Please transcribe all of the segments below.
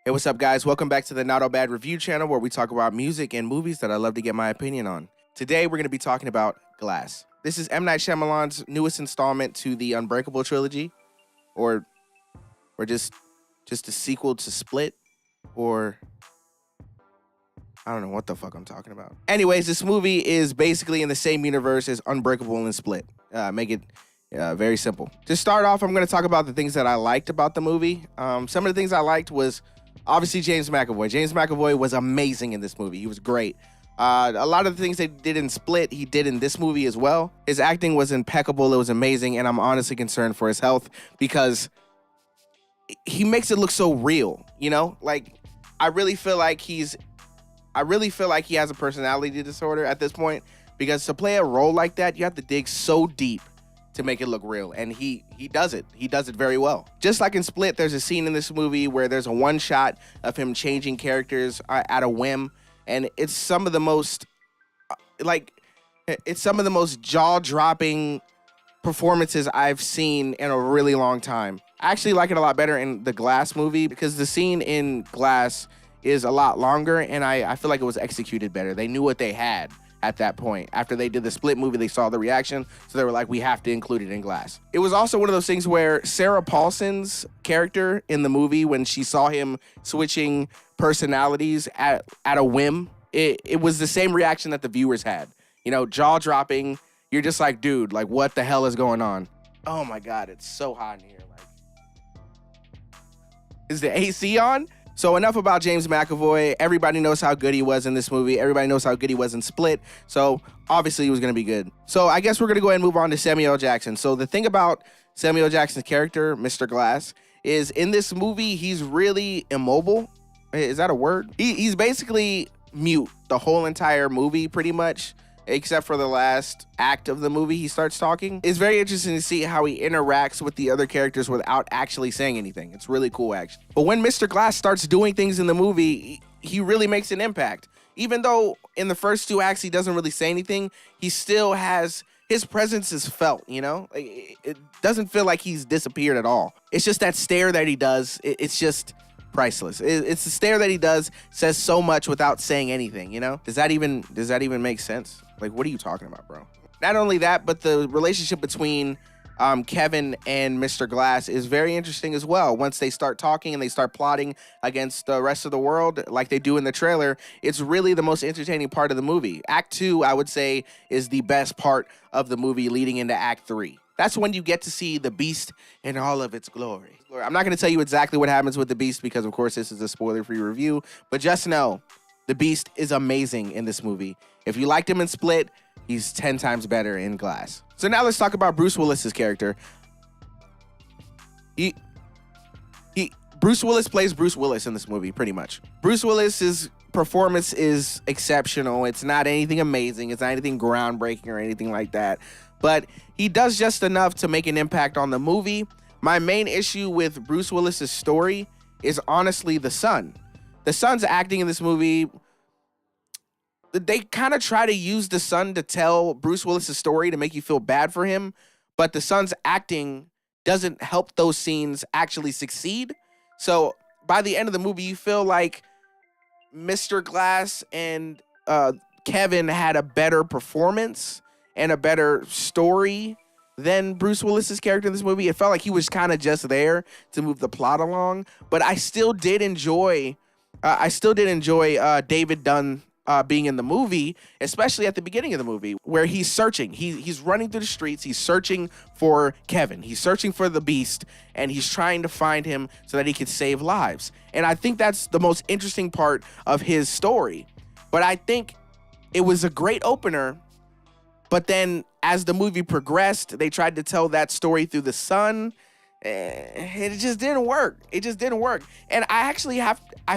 Hey, what's up, guys? Welcome back to the Notallbad review channel where we talk about music and movies that I love to get my opinion on. Today, we're going to be talking about Glass. This is M. Night Shyamalan's newest installment to the Unbreakable trilogy, or just a sequel to Split, or I don't know what the fuck I'm talking about. Anyways, this movie is basically in the same universe as Unbreakable and Split. Make it very simple. To start off, I'm going to talk about the things that I liked about the movie. Some of the things I liked was obviously James McAvoy. James McAvoy was amazing in this movie. He was great. A lot of the things they did in Split, he did in this movie as well. His acting was impeccable. It was amazing, and I'm honestly concerned for his health because he makes it look so real, you know? Like, I really feel like he has a personality disorder at this point, because to play a role like that, you have to dig so deep to make it look real, and he does it. He does it very well. Just like in Split, there's a scene in this movie where there's a one shot of him changing characters at a whim, and it's some of the most jaw-dropping performances I've seen in a really long time. I actually like it a lot better in the Glass movie because the scene in Glass is a lot longer, and I feel like it was executed better. They knew what they had at that point. After they did the Split movie, they saw the reaction, so they were like, we have to include it in Glass. It was also one of those things where Sarah Paulson's character in the movie, when she saw him switching personalities at a whim, it was the same reaction that the viewers had. You know, jaw-dropping. You're just like, dude, like, what the hell is going on? Oh my God, it's so hot in here. Like, is the AC on? So enough about James McAvoy. Everybody knows how good he was in this movie. Everybody knows how good he was in Split. So obviously he was going to be good. So I guess we're going to go ahead and move on to Samuel L. Jackson. So the thing about Samuel L. Jackson's character, Mr. Glass, is in this movie, he's really immobile. Is that a word? He's basically mute the whole entire movie, pretty much, except for the last act of the movie. He starts talking. It's very interesting to see how he interacts with the other characters without actually saying anything. It's really cool, actually. But when Mr. Glass starts doing things in the movie, he really makes an impact. Even though in the first two acts he doesn't really say anything, he still has, his presence is felt, you know? It doesn't feel like he's disappeared at all. It's just that stare that he does. It's just priceless. It's the stare that he does, says so much without saying anything, you know? Does that even make sense? Like, what are you talking about, bro? Not only that, but the relationship between Kevin and Mr. Glass is very interesting as well. Once they start talking and they start plotting against the rest of the world, like they do in the trailer, it's really the most entertaining part of the movie. Act 2, I would say, is the best part of the movie leading into Act 3. That's when you get to see the Beast in all of its glory. I'm not going to tell you exactly what happens with the Beast because, of course, this is a spoiler-free review, but just know the Beast is amazing in this movie. If you liked him in Split, he's 10 times better in Glass. So now let's talk about Bruce Willis's character. Bruce Willis plays Bruce Willis in this movie, pretty much. Bruce Willis's performance is exceptional. It's not anything amazing. It's not anything groundbreaking or anything like that. But he does just enough to make an impact on the movie. My main issue with Bruce Willis's story is honestly the son. The son's acting in this movie, they kind of try to use the son to tell Bruce Willis's story to make you feel bad for him, but the son's acting doesn't help those scenes actually succeed. So by the end of the movie, you feel like Mr. Glass and Kevin had a better performance and a better story than Bruce Willis's character in this movie. It felt like he was kind of just there to move the plot along, but I still did enjoy David Dunn being in the movie, especially at the beginning of the movie, where he's searching. He's running through the streets. He's searching for Kevin. He's searching for the Beast, and he's trying to find him so that he could save lives. And I think that's the most interesting part of his story. But I think it was a great opener. But then as the movie progressed, they tried to tell that story through the son. It just didn't work. It just didn't work. And I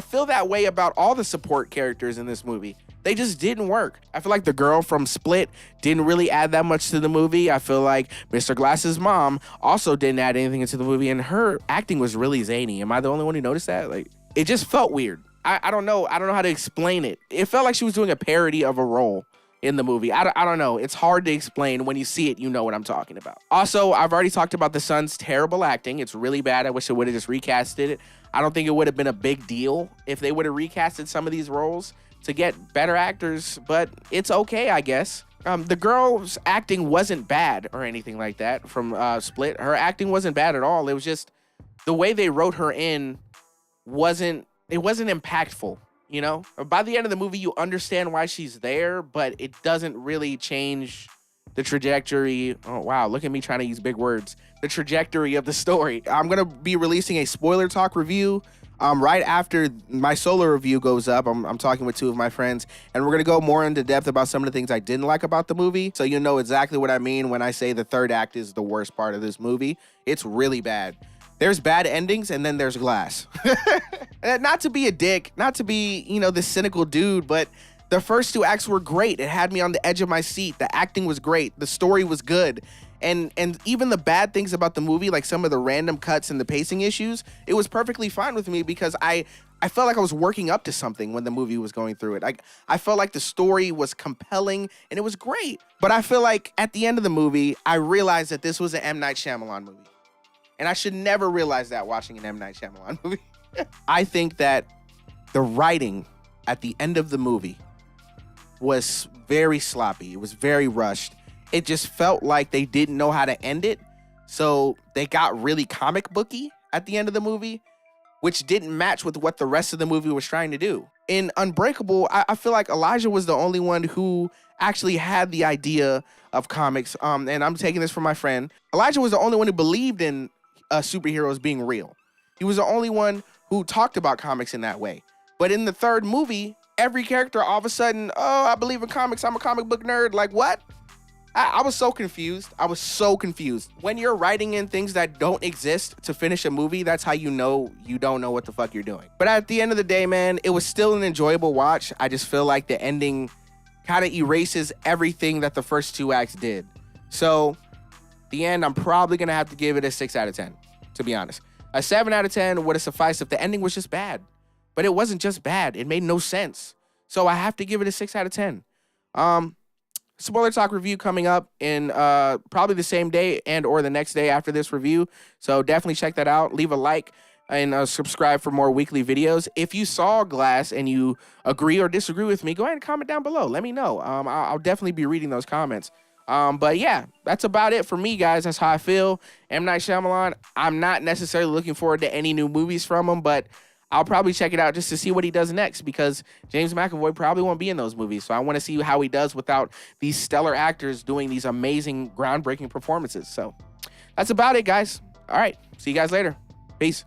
feel that way about all the support characters in this movie. They just didn't work. I feel like the girl from Split didn't really add that much to the movie. I feel like Mr. Glass's mom also didn't add anything into the movie, and her acting was really zany. Am I the only one who noticed that? Like, it just felt weird. I don't know. I don't know how to explain it. It felt like she was doing a parody of a role in the movie. I don't know. It's hard to explain. When you see it, you know what I'm talking about. Also, I've already talked about the son's terrible acting. It's really bad. I wish I would have just recasted it. I don't think it would have been a big deal if they would have recasted some of these roles to get better actors, but it's okay, I guess. The girl's acting wasn't bad or anything like that from Split. Her acting wasn't bad at all. It was just the way they wrote her in wasn't impactful, you know? By the end of the movie, you understand why she's there, but it doesn't really change the trajectory. Oh, wow, look at me trying to use big words. The trajectory of the story. I'm going to be releasing a spoiler talk review right after my solo review goes up. I'm talking with two of my friends, and we're going to go more into depth about some of the things I didn't like about the movie, so you know exactly what I mean when I say the third act is the worst part of this movie. It's really bad. There's bad endings, and then there's Glass. Not to be a dick, not to be, you know, this cynical dude, but the first two acts were great. It had me on the edge of my seat. The acting was great. The story was good. And even the bad things about the movie, like some of the random cuts and the pacing issues, it was perfectly fine with me because I felt like I was working up to something when the movie was going through it. I felt like the story was compelling and it was great. But I feel like at the end of the movie, I realized that this was an M. Night Shyamalan movie. And I should never realize that watching an M. Night Shyamalan movie. I think that the writing at the end of the movie was very sloppy. It was very rushed. It just felt like they didn't know how to end it. So they got really comic booky at the end of the movie, which didn't match with what the rest of the movie was trying to do. In Unbreakable, I feel like Elijah was the only one who actually had the idea of comics. And I'm taking this from my friend. Elijah was the only one who believed in superheroes being real. He was the only one who talked about comics in that way. But in the third movie, every character all of a sudden, oh, I believe in comics. I'm a comic book nerd. Like, what? I was so confused. I was so confused. When you're writing in things that don't exist to finish a movie, that's how you know you don't know what the fuck you're doing. But at the end of the day, man, it was still an enjoyable watch. I just feel like the ending kind of erases everything that the first two acts did. So, the end, I'm probably going to have to give it a 6 out of 10, to be honest. A 7 out of 10 would have sufficed if the ending was just bad. But it wasn't just bad. It made no sense. So, I have to give it a 6 out of 10. Spoiler talk review coming up in probably the same day and or the next day after this review. So definitely check that out. Leave a like and subscribe for more weekly videos. If you saw Glass and you agree or disagree with me, go ahead and comment down below. Let me know. I'll definitely be reading those comments. But yeah, that's about it for me, guys. That's how I feel. M. Night Shyamalan, I'm not necessarily looking forward to any new movies from him, but I'll probably check it out just to see what he does next because James McAvoy probably won't be in those movies. So I want to see how he does without these stellar actors doing these amazing, groundbreaking performances. So that's about it, guys. All right. See you guys later. Peace.